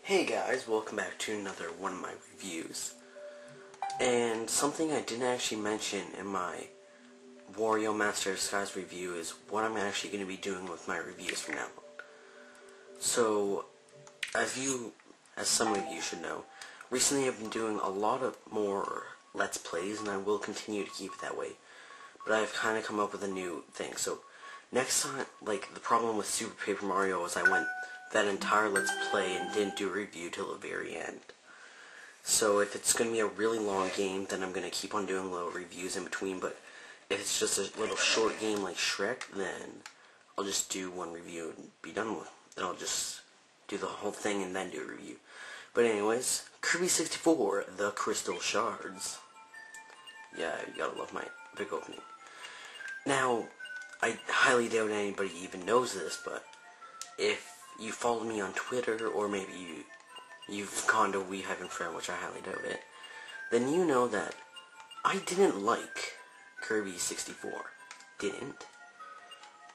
Hey guys, welcome back to another one of my reviews. And something I didn't actually mention in my Wario Master of Skies review is what I'm actually going to be doing with my reviews from now on. So, as some of you should know, recently I've been doing a lot of more Let's Plays, and I will continue to keep it that way. But I've kind of come up with a new thing. So, next time, the problem with Super Paper Mario was I went that entire Let's Play and didn't do a review till the very end. So if it's going to be a really long game, then I'm going to keep on doing little reviews in between, but if it's just a little short game like Shrek, then I'll just do one review and be done with it. Then I'll just do the whole thing and then do a review. But anyways, Kirby 64, The Crystal Shards. Yeah, you gotta love my big opening. Now, I highly doubt anybody even knows this, but if you follow me on Twitter, or maybe you've gone to We-Friend, which I highly doubt it, then you know that I didn't like Kirby 64. Didn't.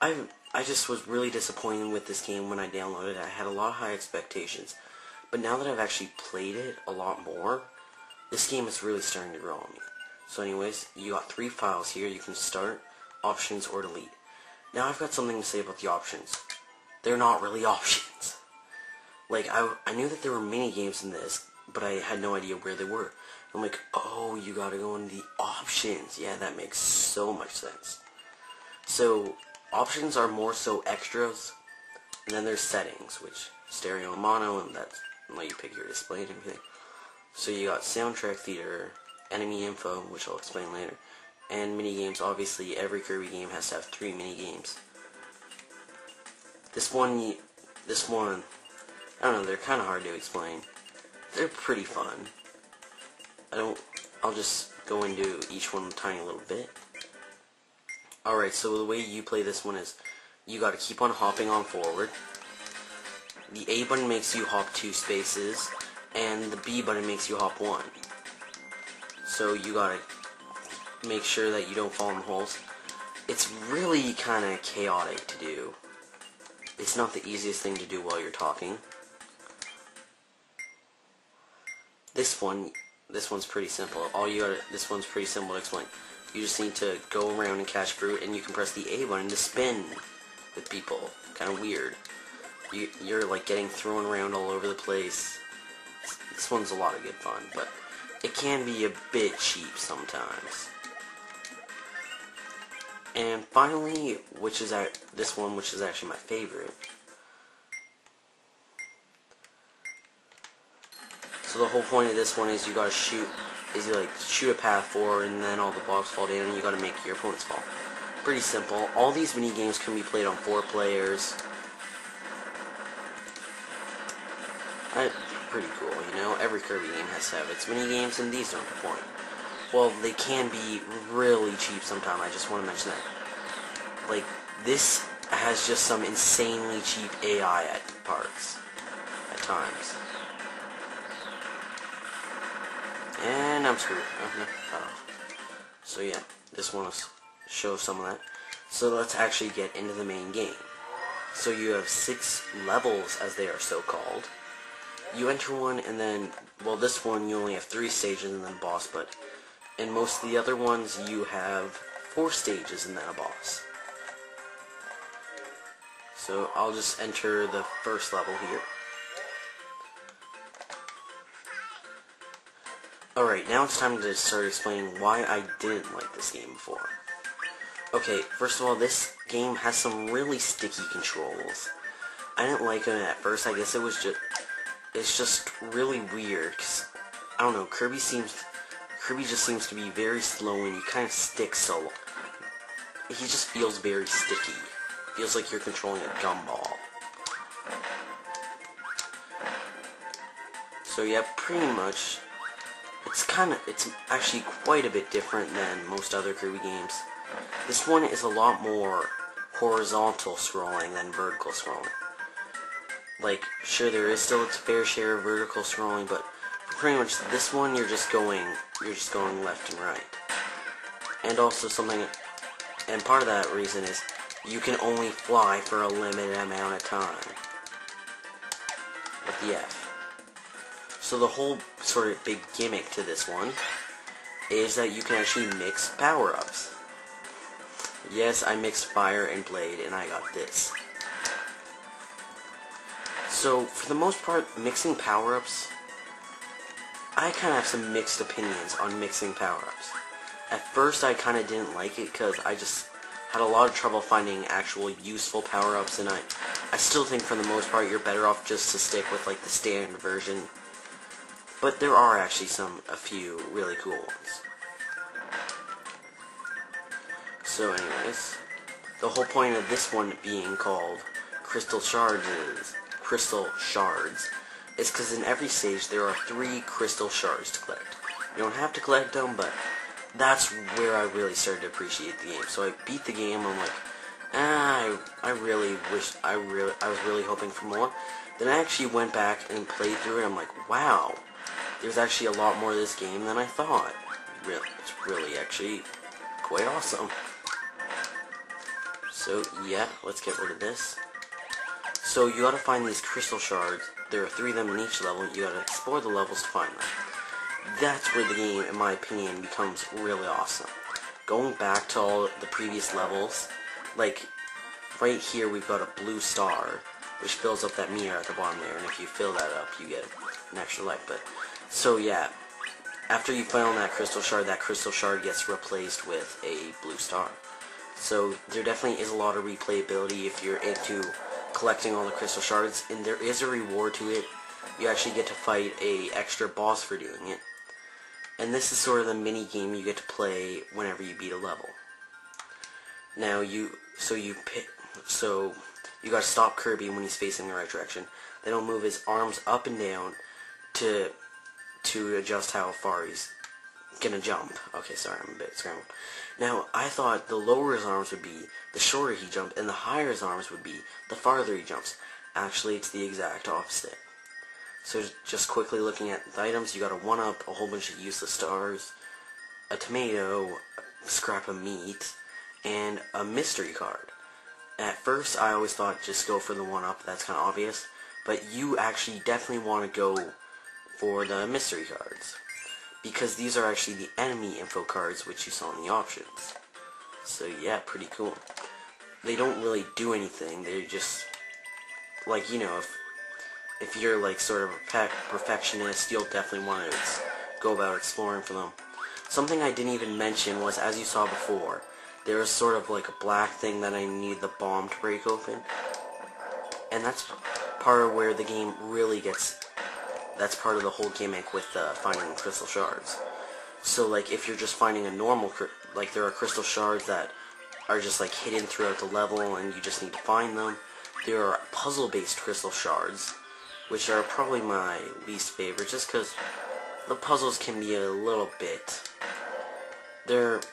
I just was really disappointed with this game when I downloaded it. I had a lot of high expectations. But now that I've actually played it a lot more, this game is really starting to grow on me. So anyways, you got 3 files here. You can start, options, or delete. Now I've got something to say about the options. They're not really options. I knew that there were mini games in this, but I had no idea where they were. I'm like, oh, you gotta go in the options. Yeah, that makes so much sense. So, options are more so extras, and then there's settings, which stereo and mono, and that's let you pick your display and everything. So you got soundtrack, theater, enemy info, which I'll explain later, and mini games. Obviously, every Kirby game has to have 3 mini games. This one, I don't know, they're kind of hard to explain. They're pretty fun. I'll just go into each one a tiny little bit. Alright, so the way you play this one is, you gotta keep on hopping on forward. The A button makes you hop 2 spaces, and the B button makes you hop 1. So you gotta make sure that you don't fall in the holes. It's really kind of chaotic to do. It's not the easiest thing to do while you're talking. This one's pretty simple. This one's pretty simple to explain. You just need to go around and catch fruit, and you can press the A button to spin with people. Kind of weird. You're like getting thrown around all over the place. This one's a lot of good fun, but it can be a bit cheap sometimes. And finally, this one, which is actually my favorite. So the whole point of this one is you gotta shoot a path forward, and then all the blocks fall down, and you gotta make your opponents fall. Pretty simple. All these mini games can be played on 4 players. Pretty cool, you know. Every Kirby game has to have its mini games, and these don't perform. Well, they can be really cheap sometimes. I just want to mention that. This has just some insanely cheap AI at times. And I'm screwed. So yeah, this one will show some of that. So let's actually get into the main game. So you have 6 levels, as they are so called. You enter one, and then, well, this one you only have 3 stages and then a boss, but in most of the other ones you have 4 stages and then a boss. So I'll just enter the first level here. Alright, now it's time to start explaining why I didn't like this game before. Okay, first of all, this game has some really sticky controls. I didn't like them at first. I guess it's just really weird, cause I don't know, Kirby just seems to be very slow, and you kind of stick so. He just feels very sticky. Feels like you're controlling a gumball. So yeah, pretty much. It's actually quite a bit different than most other Kirby games. This one is a lot more horizontal scrolling than vertical scrolling. Sure, there is still its fair share of vertical scrolling, but for pretty much this one, you're just going left and right. And also and part of that reason is you can only fly for a limited amount of time. With the F. So the whole sort of big gimmick to this one is that you can actually mix power-ups. Yes, I mixed fire and blade, and I got this. So, for the most part, mixing power-ups, I kind of have some mixed opinions on mixing power-ups. At first, I kind of didn't like it, because I just had a lot of trouble finding actual useful power-ups, and I still think for the most part, you're better off just to stick with, like, the standard version. But there are actually a few really cool ones. So anyways, the whole point of this one being called Crystal Shards is because in every stage there are 3 crystal shards to collect. You don't have to collect them, but that's where I really started to appreciate the game. So I beat the game, I'm like, I was really hoping for more. Then I actually went back and played through it, I'm like, wow, there's actually a lot more to this game than I thought. It's really actually quite awesome. So yeah, let's get rid of this. So you gotta find these crystal shards. There are 3 of them in each level. You gotta explore the levels to find them. That's where the game, in my opinion, becomes really awesome. Going back to all the previous levels, like right here we've got a blue star, which fills up that meter at the bottom there, and if you fill that up, you get an extra life. But so yeah, after you find that crystal shard gets replaced with a blue star. So there definitely is a lot of replayability if you're into collecting all the crystal shards, and there is a reward to it. You actually get to fight a extra boss for doing it. And this is sort of the mini game you get to play whenever you beat a level. Now you gotta stop Kirby when he's facing the right direction. Then he'll move his arms up and down to adjust how far he's gonna jump. Okay, sorry, I'm a bit scrambled. Now, I thought the lower his arms would be, the shorter he jumped, and the higher his arms would be, the farther he jumps. Actually, it's the exact opposite. So, just quickly looking at the items, you gotta one-up a whole bunch of useless stars, a tomato, a scrap of meat, and a mystery card. At first, I always thought just go for the one-up, that's kinda obvious, but you actually definitely want to go for the mystery cards, because these are actually the enemy info cards which you saw in the options. So yeah, pretty cool. They don't really do anything, they're just, like, you know, if you're like sort of a perfectionist, you'll definitely want to go about exploring for them. Something I didn't even mention was, as you saw before, there was sort of like a black thing that I need the bomb to break open, and that's part of where the game really gets. That's part of the whole gimmick with finding crystal shards. So, like, if you're just finding a normal, like, there are crystal shards that are just, like, hidden throughout the level, and you just need to find them. There are puzzle-based crystal shards, which are probably my least favorite, just because the puzzles can be a little bit. There's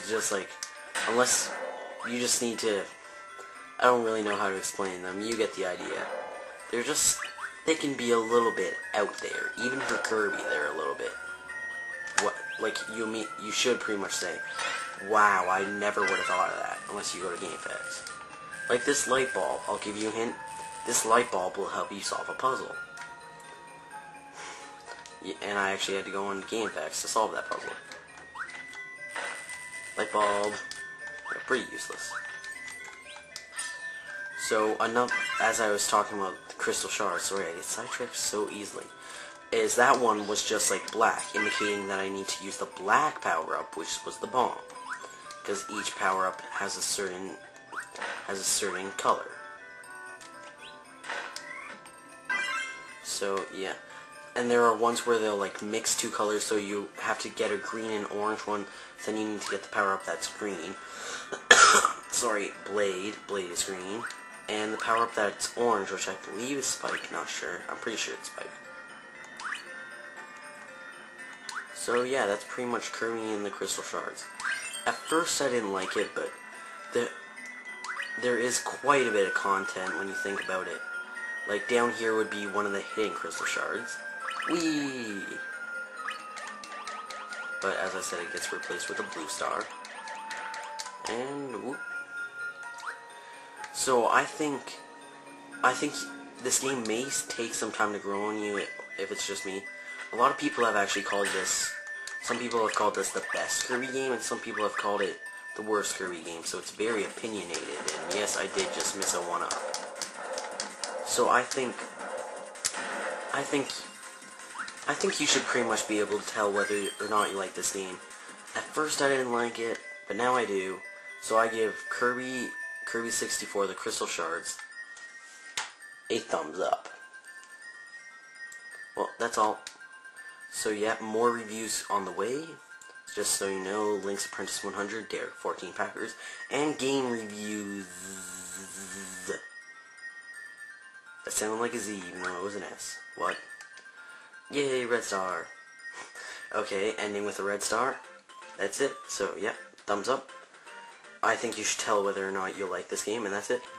just, like, unless you just need to. I don't really know how to explain them. You get the idea. They can be a little bit out there. Even for Kirby, they're a little bit. You should pretty much say, wow, I never would have thought of that, unless you go to GameFAQs. Like this light bulb, I'll give you a hint. This light bulb will help you solve a puzzle. And I actually had to go on GameFAQs to solve that puzzle. Light bulb. They're pretty useless. So, as I was talking about the crystal shards, sorry I get sidetracked so easily, is that one was just like black, indicating that I need to use the black power-up, which was the bomb. Because each power-up has a certain color. So, yeah. And there are ones where they'll like mix 2 colors, so you have to get a green and orange one, then you need to get the power-up that's green. Sorry, Blade is green. And the power-up that's orange, which I believe is Spike, not sure. I'm pretty sure it's Spike. So yeah, that's pretty much Kirby and the Crystal Shards. At first I didn't like it, but there is quite a bit of content when you think about it. Like down here would be one of the hidden Crystal Shards. Whee! But as I said, it gets replaced with a blue star. And whoop. So I think this game may take some time to grow on you. if it's just me. A lot of people have actually called this, some people have called this the best Kirby game, and some people have called it the worst Kirby game, so it's very opinionated, and yes, I did just miss a 1-up. So I think you should pretty much be able to tell whether or not you like this game. At first I didn't like it, but now I do. So I give Kirby 64, the Crystal Shards, a thumbs up. Well, that's all. So yeah, more reviews on the way. Just so you know, Link's Apprentice 100, Derek 14 Packers, and game reviews. That sounded like a Z, even though it was an S. What? Yay, red star. Okay, ending with a red star. That's it. So, yeah, thumbs up. I think you should tell whether or not you like this game, and that's it. Bye.